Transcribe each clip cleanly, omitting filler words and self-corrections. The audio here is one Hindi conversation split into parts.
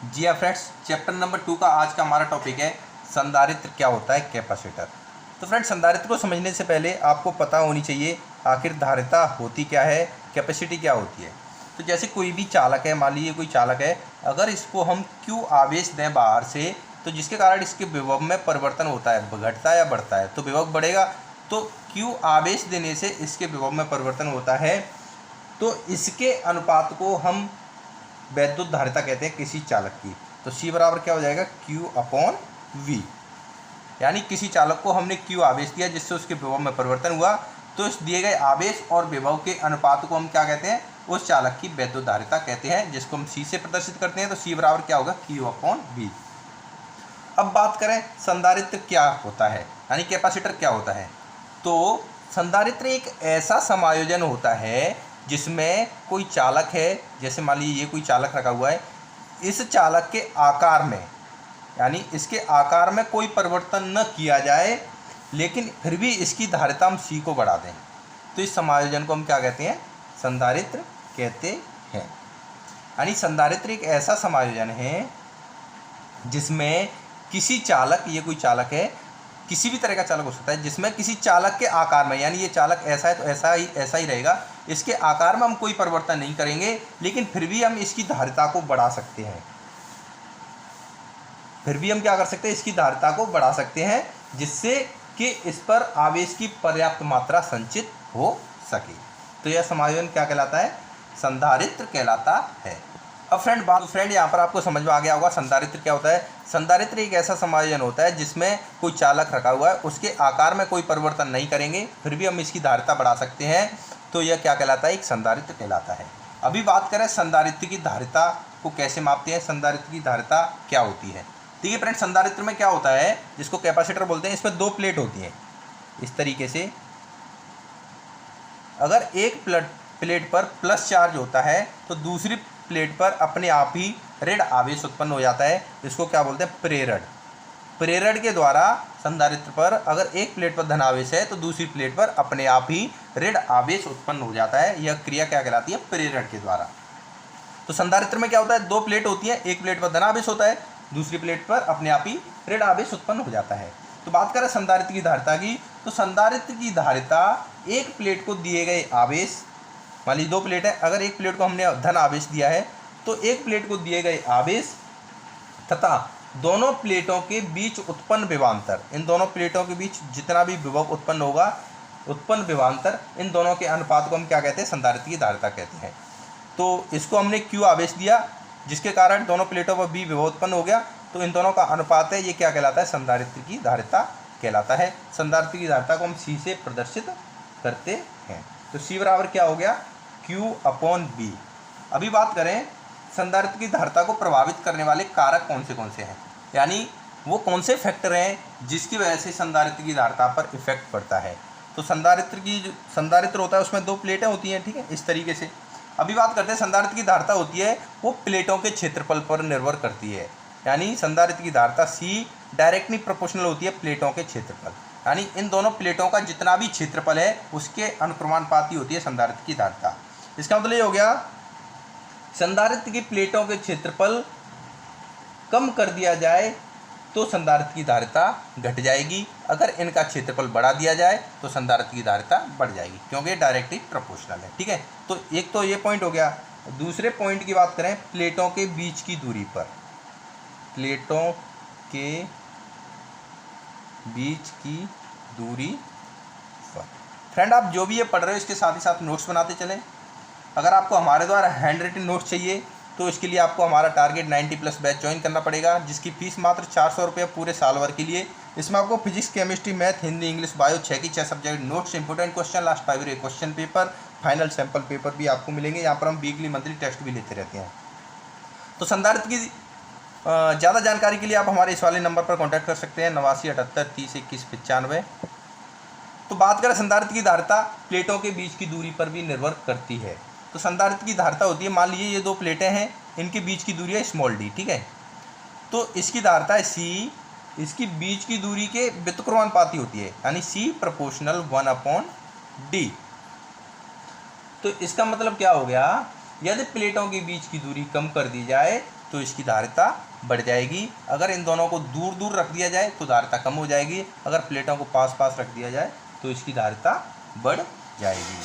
जी हाँ फ्रेंड्स, चैप्टर नंबर 2 का आज का हमारा टॉपिक है संधारित्र क्या होता है, कैपेसिटर। तो फ्रेंड्स, संधारित्र को समझने से पहले आपको पता होनी चाहिए आखिर धारिता होती क्या है, कैपेसिटी क्या होती है। तो जैसे कोई भी चालक है, मान लीजिए कोई चालक है, अगर इसको हम Q आवेश दें बाहर से, तो जिसके कारण इसके विभव में परिवर्तन होता है, घटता है या बढ़ता है, तो विभव बढ़ेगा। तो Q आवेश देने से इसके विभव में परिवर्तन होता है, तो इसके अनुपात को हम वैद्युत धारिता कहते हैं किसी चालक की। तो C बराबर क्या हो जाएगा, Q/V। यानी किसी चालक को हमने Q आवेश दिया जिससे उसके विभव में परिवर्तन हुआ, तो इस दिए गए आवेश और विभव के अनुपात को हम क्या कहते हैं, उस चालक की वैद्युत धारिता कहते हैं, जिसको हम C से प्रदर्शित करते हैं। तो C बराबर क्या होगा, Q/V। अब बात करें संधारित्र क्या होता है, यानी कैपेसिटर क्या होता है। तो संधारित्र एक ऐसा समायोजन होता है जिसमें कोई चालक है, जैसे मान लीजिए ये कोई चालक रखा हुआ है, इस चालक के आकार में, यानी इसके आकार में कोई परिवर्तन न किया जाए, लेकिन फिर भी इसकी धारिता हम C को बढ़ा दें, तो इस समायोजन को हम क्या कहते हैं, संधारित्र कहते हैं। यानी संधारित्र एक ऐसा समायोजन है जिसमें किसी चालक, ये कोई चालक है, किसी भी तरह का चालक हो सकता है, जिसमें किसी चालक के आकार में, यानी ये चालक ऐसा है तो ऐसा ही रहेगा, इसके आकार में हम कोई परिवर्तन नहीं करेंगे, लेकिन फिर भी हम इसकी धारिता को बढ़ा सकते हैं। फिर भी हम क्या कर सकते हैं, इसकी धारिता को बढ़ा सकते हैं, जिससे कि इस पर आवेश की पर्याप्त मात्रा संचित हो सके। तो यह समायोजन क्या कहलाता है, संधारित्र कहलाता है। अब फ्रेंड यहाँ पर आपको समझ में आ गया होगा संधारित्र क्या होता है। संधारित्र एक ऐसा समायोजन होता है जिसमें कोई चालक रखा हुआ है, उसके आकार में कोई परिवर्तन नहीं करेंगे, फिर भी हम इसकी धारिता बढ़ा सकते हैं, तो यह क्या कहलाता है, एक संधारित्र कहलाता है। अभी बात करें संधारित्र की धारिता को कैसे मापते हैं, संधारित्र की धारिता क्या होती है। देखिए फ्रेंड, संधारित्र में क्या होता है, जिसको कैपेसिटर बोलते हैं, इसमें दो प्लेट होती हैं इस तरीके से। अगर एक प्लेट पर प्लस चार्ज होता है तो दूसरी प्लेट पर अपने आप ही ऋण आवेश उत्पन्न हो जाता है, इसको क्या बोलते हैं, प्रेरण। प्रेरण के द्वारा संधारित्र पर अगर एक प्लेट पर धन आवेश है तो दूसरी प्लेट पर अपने आप ही ऋण आवेश उत्पन्न हो जाता है। यह क्रिया क्या कहलाती है, प्रेरण के द्वारा। तो संधारित्र में क्या होता है, दो प्लेट होती है, एक प्लेट पर धन आवेश होता है, दूसरी प्लेट पर अपने आप ही ऋण आवेश उत्पन्न हो जाता है। तो बात करें संधारित्र की धारिता की, तो संधारित्र की धारिता एक प्लेट को दिए गए आवेश, मान लीजिए दो प्लेट है, अगर एक प्लेट को हमने धन आवेश दिया है तो एक प्लेट को दिए गए आवेश तथा दोनों प्लेटों के बीच उत्पन्न विभवांतर, इन दोनों प्लेटों के बीच जितना भी विभव उत्पन्न होगा, उत्पन्न विभवांतर, इन दोनों के अनुपात को हम क्या कहते हैं, संधारित्र की धारिता कहते हैं। तो इसको हमने Q आवेश दिया जिसके कारण दोनों प्लेटों पर भी विभव उत्पन्न हो गया, तो इन दोनों का अनुपात है, ये क्या कहलाता है, संधारित्र की धारिता कहलाता है। संधारित्र की धारिता को हम C से प्रदर्शित करते हैं। तो C बराबर क्या हो गया, Q/V। अभी बात करें संधारित्र की धारिता को प्रभावित करने वाले कारक कौन से हैं, यानी वो कौन से फैक्टर हैं जिसकी वजह से संधारित्र की धारिता पर इफेक्ट पड़ता है। तो संधारित्र होता है, उसमें दो प्लेटें होती हैं, ठीक है, इस तरीके से। अभी बात करते हैं संधारित्र की धारिता होती है, वो प्लेटों के क्षेत्रफल पर निर्भर करती है, यानी संधारित्र की धारिता C डायरेक्टली प्रोपोर्शनल होती है प्लेटों के क्षेत्रफल, यानी इन दोनों प्लेटों का जितना भी क्षेत्रफल है उसके अनुप्रमानुपाती होती है संधारित्र की धारिता। इसका मतलब ये हो गया, संधारित्र की प्लेटों के क्षेत्रफल कम कर दिया जाए तो संधारित्र की धारिता घट जाएगी, अगर इनका क्षेत्रफल बढ़ा दिया जाए तो संधारित्र की धारिता बढ़ जाएगी, क्योंकि डायरेक्टली प्रोपोर्शनल है, ठीक है। तो एक तो ये पॉइंट हो गया। दूसरे पॉइंट की बात करें, प्लेटों के बीच की दूरी पर, प्लेटों के बीच की दूरी पर। फ्रेंड, आप जो भी ये पढ़ रहे हो इसके साथ ही साथ नोट्स बनाते चलें। अगर आपको हमारे द्वारा हैंड रिटन नोट्स चाहिए तो इसके लिए आपको हमारा टारगेट 90+ बैच ज्वाइन करना पड़ेगा, जिसकी फीस मात्र 400 रुपये पूरे साल भर के लिए। इसमें आपको physics, chemistry, math, Hindi, English, bio 6 की 6 subject notes, important question, last 5 year question paper, final sample paper भी आपको मिलेंगे। यहाँ पर हम वीकली मंथली टेस्ट भी लेते रहते हैं। तो संधारित्र की ज़्यादा जानकारी के लिए आप हमारे इस वाले नंबर पर कॉन्टैक्ट कर सकते हैं, 89 78 30 21 95। तो बात करें संधारित्र की धारिता प्लेटों के बीच की दूरी पर भी निर्भर करती है। तो संधारित्र की धारिता होती है, मान लीजिए ये दो प्लेटें हैं, इनके बीच की दूरी है d, ठीक है। तो इसकी धारिता है C, इसकी बीच की दूरी के व्युत्क्रमानुपाती होती है, यानी C/1/D। तो इसका मतलब क्या हो गया, यदि प्लेटों के बीच की दूरी कम कर दी जाए तो इसकी धारिता बढ़ जाएगी। अगर इन दोनों को दूर दूर रख दिया जाए तो धारिता कम हो जाएगी। अगर प्लेटों को पास पास रख दिया जाए तो इसकी धारिता बढ़ जाएगी।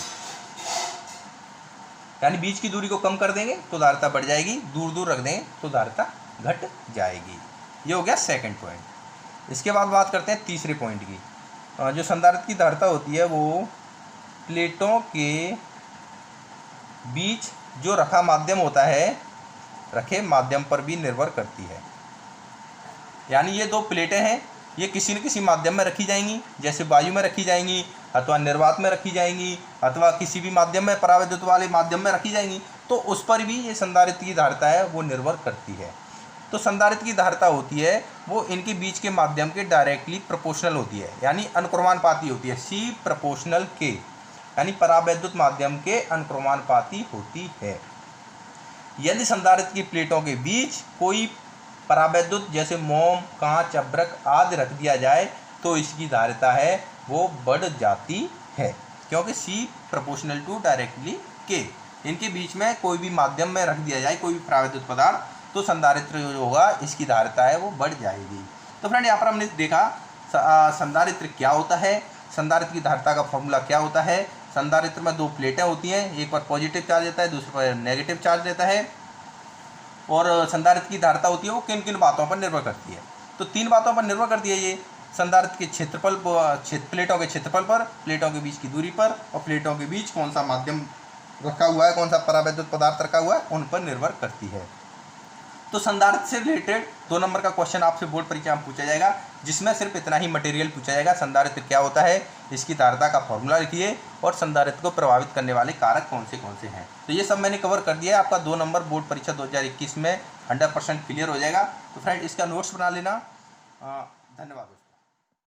यानी बीच की दूरी को कम कर देंगे तो धारिता बढ़ जाएगी, दूर दूर रख देंगे तो धारिता घट जाएगी। ये हो गया सेकंड पॉइंट। इसके बाद बात करते हैं तीसरे पॉइंट की। जो संधारित्र की धारिता होती है वो प्लेटों के बीच जो रखा माध्यम होता है, रखे माध्यम पर भी निर्भर करती है। यानी ये दो प्लेटें हैं, ये किसी न किसी माध्यम में रखी जाएंगी, जैसे वायु में रखी जाएंगी अथवा निर्वात में रखी जाएंगी अथवा किसी भी माध्यम में, परावैद्युत वाले माध्यम में रखी जाएंगी, तो उस पर भी ये संधारित्र की धारिता है वो निर्भर करती है। तो संधारित्र की धारिता होती है वो इनके बीच के माध्यम के डायरेक्टली प्रोपोर्शनल होती है, यानी अनुक्रमानुपाती होती है। सी प्रोपोर्शनल के, यानी परावैद्युत माध्यम के अनुक्रमानुपाती होती है। यदि संधारित्र की प्लेटों के बीच कोई परावैद्युत जैसे मोम, कांच, अभ्रक आदि रख दिया जाए तो इसकी धारिता है वो बढ़ जाती है, क्योंकि सी प्रोपोर्शनल टू डायरेक्टली के, इनके बीच में कोई भी माध्यम में रख दिया जाए कोई भी परावैद्युत पदार्थ तो संधारित्र जो होगा इसकी धारिता है वो बढ़ जाएगी। तो फ्रेंड यहाँ पर हमने देखा संधारित्र क्या होता है, संधारित्र की धारिता का फॉर्मूला क्या होता है। संधारित्र में दो प्लेटें होती हैं, एक पर पॉजिटिव चार्ज रहता है, दूसरे पर नेगेटिव चार्ज रहता है। और संधारित्र की धारिता होती है वो किन किन बातों पर निर्भर करती है, तो तीन बातों पर निर्भर करती है ये। संधारित्र के क्षेत्रफल, प्लेटों के क्षेत्रफल पर, प्लेटों के बीच की दूरी पर और प्लेटों के बीच कौन सा माध्यम रखा हुआ है, कौन सा परावैद्युत पदार्थ रखा हुआ है, उन पर निर्भर करती है। तो संधारित्र से रिलेटेड 2 नंबर का क्वेश्चन आपसे बोर्ड परीक्षा में पूछा जाएगा, जिसमें सिर्फ इतना ही मटेरियल पूछा जाएगा। संधारित्र क्या होता है, इसकी धारिता का फॉर्मूला लिखिए और संधारित्र को प्रभावित करने वाले कारक कौन से हैं। तो ये सब मैंने कवर कर दिया है। आपका 2 नंबर बोर्ड परीक्षा 2021 में 100% क्लियर हो जाएगा। तो फ्रेंड इसका नोट्स बना लेना। धन्यवाद।